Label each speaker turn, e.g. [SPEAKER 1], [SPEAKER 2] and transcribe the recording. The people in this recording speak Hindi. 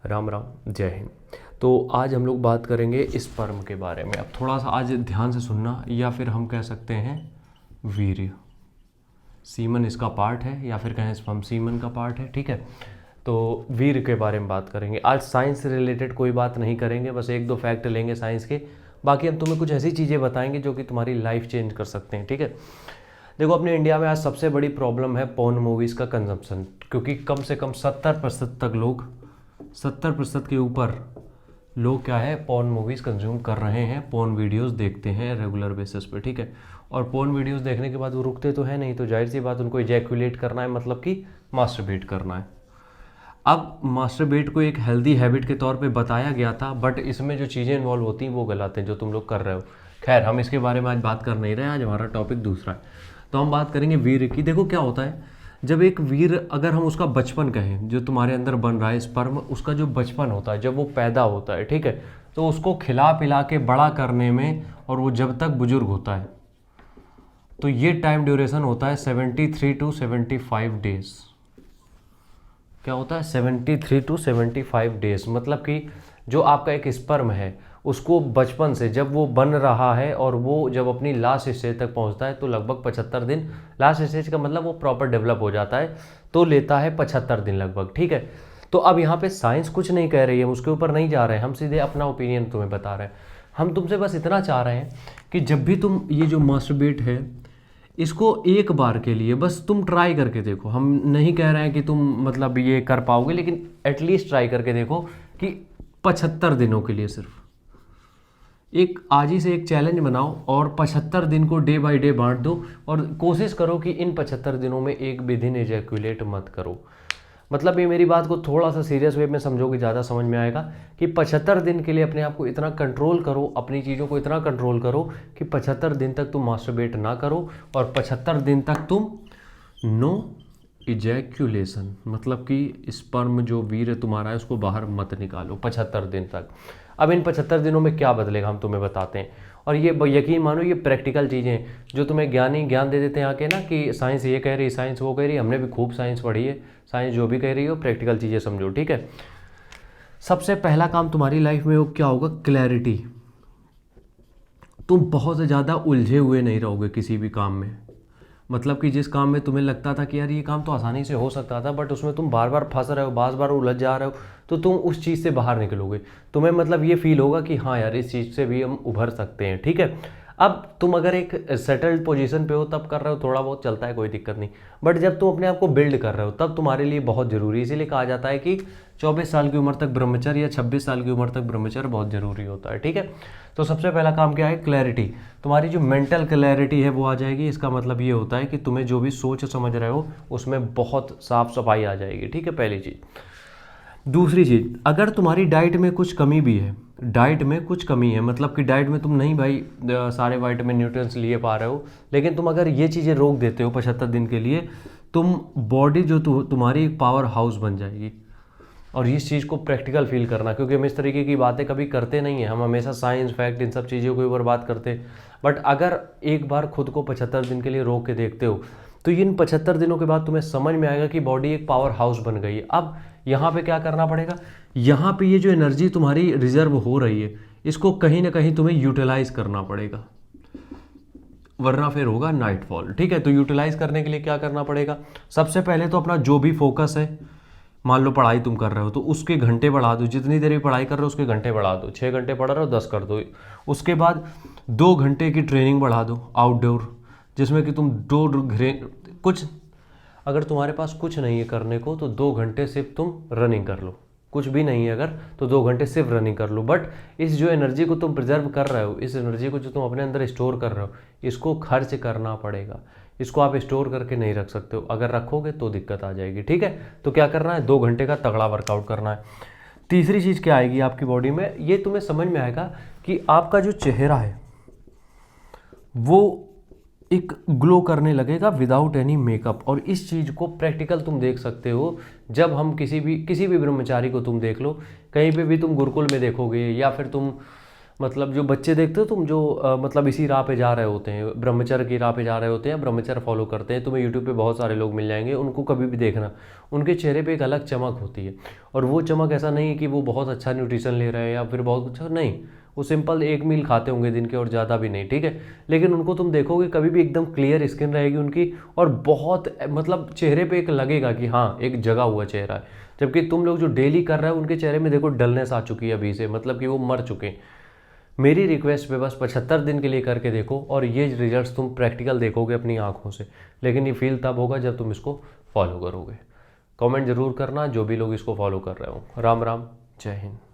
[SPEAKER 1] राम राम, जय हिंद। तो आज हम लोग बात करेंगे स्पर्म के बारे में। अब थोड़ा सा आज ध्यान से सुनना, या फिर हम कह सकते हैं वीर्य। सीमन इसका पार्ट है, या फिर कहें स्पर्म सीमन का पार्ट है, ठीक है। तो वीर्य के बारे में बात करेंगे आज। साइंस से रिलेटेड कोई बात नहीं करेंगे, बस एक दो फैक्ट लेंगे साइंस के। बाकी हम तुम्हें कुछ ऐसी चीज़ें बताएंगे जो कि तुम्हारी लाइफ चेंज कर सकते हैं, ठीक है। देखो, अपने इंडिया में आज सबसे बड़ी प्रॉब्लम है पॉर्न मूवीज़ का कंजम्पशन, क्योंकि कम से कम 70% तक लोग, 70% के ऊपर लोग क्या है, पॉर्न मूवीज़ कंज्यूम कर रहे हैं, पॉर्न वीडियोस देखते हैं रेगुलर बेसिस पे, ठीक है। और पॉर्न वीडियोस देखने के बाद वो रुकते तो है नहीं, तो जाहिर सी बात उनको इजैकुलेट करना है, मतलब कि मास्टरबेट करना है। अब मास्टरबेट को एक हेल्दी हैबिट के तौर पे बताया गया था, बट इसमें जो चीज़ें इन्वॉल्व होती हैं वो गलत हैं जो तुम लोग कर रहे हो। खैर, हम इसके बारे में आज बात कर नहीं रहे, आज हमारा टॉपिक दूसरा है। तो हम बात करेंगे वीर्य की। देखो क्या होता है, जब एक वीर, अगर हम उसका बचपन कहें, जो तुम्हारे अंदर बन रहा है स्पर्म, उसका जो बचपन होता है, जब वो पैदा होता है, ठीक है, तो उसको खिला पिला के बड़ा करने में, और वो जब तक बुजुर्ग होता है, तो ये टाइम ड्यूरेशन होता है 73 टू 75 डेज। क्या होता है? 73 टू 75 डेज। मतलब कि जो आपका एक स्पर्म है, उसको बचपन से जब वो बन रहा है और वो जब अपनी लास्ट स्टेज तक पहुंचता है, तो लगभग 75 दिन। लास्ट स्टेज का मतलब वो प्रॉपर डेवलप हो जाता है, तो लेता है 75 दिन लगभग, ठीक है। तो अब यहाँ पे साइंस कुछ नहीं कह रही है, हम उसके ऊपर नहीं जा रहे हैं, हम सीधे अपना ओपिनियन तुम्हें बता रहे हैं। हम तुमसे बस इतना चाह रहे हैं कि जब भी तुम ये जो मास्टरबेट है, इसको एक बार के लिए बस तुम ट्राई करके देखो। हम नहीं कह रहे हैं कि तुम मतलब ये कर पाओगे, लेकिन एटलीस्ट ट्राई करके देखो कि 75 दिनों के लिए सिर्फ एक आज ही से एक चैलेंज बनाओ, और 75 दिन को डे बाय डे बांट दो, और कोशिश करो कि इन 75 दिनों में एक भी दिन एजैकुलेट मत करो। मतलब ये मेरी बात को थोड़ा सा सीरियस वे में समझोगे, ज़्यादा समझ में आएगा कि 75 दिन के लिए अपने आप को इतना कंट्रोल करो, अपनी चीज़ों को इतना कंट्रोल करो कि 75 दिन तक तुम मास्टरबेट ना करो, और 75 दिन तक तुम नो इजैक्यूलेशन, मतलब कि स्पर्म जो वीर्य तुम्हारा है उसको बाहर मत निकालो 75 दिन तक। अब इन 75 दिनों में क्या बदलेगा हम तुम्हें बताते हैं, और ये यकीन मानो ये प्रैक्टिकल चीज़ें हैं जो तुम्हें ज्ञान दे देते हैं आके ना, कि साइंस ये कह रही, साइंस वो कह रही। हमने भी खूब साइंस पढ़ी है, साइंस जो भी कह रही हो प्रैक्टिकल चीज़ें समझो, ठीक है। सबसे पहला काम तुम्हारी लाइफ में क्या होगा? क्लैरिटी। तुम बहुत ज़्यादा उलझे हुए नहीं रहोगे किसी भी काम में। मतलब कि जिस काम में तुम्हें लगता था कि यार ये काम तो आसानी से हो सकता था, बट उसमें तुम बार बार फंस रहे हो, बार बार उलझ जा रहे हो, तो तुम उस चीज़ से बाहर निकलोगे। तुम्हें मतलब ये फील होगा कि हाँ यार, इस चीज़ से भी हम उभर सकते हैं, ठीक है। अब तुम अगर एक सेटल्ड पोजीशन पे हो तब कर रहे हो, थोड़ा बहुत चलता है, कोई दिक्कत नहीं। बट जब तुम अपने आप को बिल्ड कर रहे हो, तब तुम्हारे लिए बहुत ज़रूरी है। इसीलिए कहा जाता है कि 24 साल की उम्र तक ब्रह्मचर्य या 26 साल की उम्र तक ब्रह्मचर्य बहुत ज़रूरी होता है, ठीक है। तो सबसे पहला काम क्या है? क्लैरिटी। तुम्हारी जो मेंटल क्लैरिटी है वो आ जाएगी। इसका मतलब ये होता है कि तुम्हें जो भी सोच समझ रहे हो उसमें बहुत साफ सफाई आ जाएगी, ठीक है, पहली चीज़। दूसरी चीज़, अगर तुम्हारी डाइट में कुछ कमी भी है, डाइट में कुछ कमी है, मतलब कि डाइट में तुम नहीं भाई सारे वाइटामिन न्यूट्रिएंट्स लिए पा रहे हो, लेकिन तुम अगर ये चीज़ें रोक देते हो 75 दिन के लिए, तुम बॉडी जो तुम्हारी एक पावर हाउस बन जाएगी। और इस चीज़ को प्रैक्टिकल फील करना, क्योंकि हम इस तरीके की बातें कभी करते नहीं हैं, हम हमेशा साइंस फैक्ट इन सब चीज़ों के ऊपर बात करते। बट अगर एक बार खुद को 75 दिन के लिए रोक के देखते हो, तो इन 75 दिनों के बाद तुम्हें समझ में आएगा कि बॉडी एक पावर हाउस बन गई है। अब यहाँ पे क्या करना पड़ेगा? यहाँ पे ये जो एनर्जी तुम्हारी रिजर्व हो रही है, इसको कहीं ना कहीं तुम्हें यूटिलाइज करना पड़ेगा, वरना फिर होगा नाइटफॉल, ठीक है। तो यूटिलाइज करने के लिए क्या करना पड़ेगा? सबसे पहले तो अपना जो भी फोकस है, मान लो पढ़ाई तुम कर रहे हो तो उसके घंटे बढ़ा दो, जितनी देर भी पढ़ाई कर रहे हो उसके घंटे बढ़ा दो। 6 घंटे पढ़ रहे हो 10 कर दो। उसके बाद 2 घंटे की ट्रेनिंग बढ़ा दो आउटडोर, जिसमें कि तुम कुछ, अगर तुम्हारे पास कुछ नहीं है करने को तो 2 घंटे सिर्फ तुम रनिंग कर लो। कुछ भी नहीं है अगर, तो 2 घंटे सिर्फ रनिंग कर लो। बट इस जो एनर्जी को तुम प्रिजर्व कर रहे हो, इस एनर्जी को जो तुम अपने अंदर स्टोर कर रहे हो, इसको खर्च करना पड़ेगा। इसको आप स्टोर करके नहीं रख सकते हो, अगर रखोगे तो दिक्कत आ जाएगी, ठीक है। तो क्या करना है? 2 घंटे का तगड़ा वर्कआउट करना है। तीसरी चीज़ क्या आएगी आपकी बॉडी में? ये तुम्हें समझ में आएगा कि आपका जो चेहरा है वो एक ग्लो करने लगेगा विदाउट एनी मेकअप। और इस चीज़ को प्रैक्टिकल तुम देख सकते हो जब हम किसी भी ब्रह्मचारी को तुम देख लो, कहीं पे भी तुम गुरुकुल में देखोगे, या फिर तुम मतलब जो बच्चे देखते हो तुम, जो मतलब इसी राह पे जा रहे होते हैं, ब्रह्मचर्य की राह पे जा रहे होते हैं, ब्रह्मचर्य फॉलो करते हैं, तुम्हें यूट्यूब पे बहुत सारे लोग मिल जाएंगे, उनको कभी भी देखना, उनके चेहरे पे एक अलग चमक होती है। और वो चमक ऐसा नहीं है कि वो बहुत अच्छा न्यूट्रिशन ले रहे हैं या फिर बहुत अच्छा, नहीं, वो सिंपल एक मील खाते होंगे दिन के और ज़्यादा भी नहीं, ठीक है। लेकिन उनको तुम देखोगे कभी भी एकदम क्लियर स्किन रहेगी उनकी, और बहुत मतलब चेहरे पे एक लगेगा कि हाँ एक जगा हुआ चेहरा है। जबकि तुम लोग जो डेली कर रहे हो उनके चेहरे में देखो डलनेस आ चुकी है अभी से, मतलब कि वो मर चुके हैं। मेरी रिक्वेस्ट पे बस 75 दिन के लिए करके देखो और ये रिजल्ट्स तुम प्रैक्टिकल देखोगे अपनी आंखों से। लेकिन ये फील तब होगा जब तुम इसको फॉलो करोगे। कमेंट जरूर करना जो भी लोग इसको फॉलो कर रहे हो। राम राम, जय हिंद।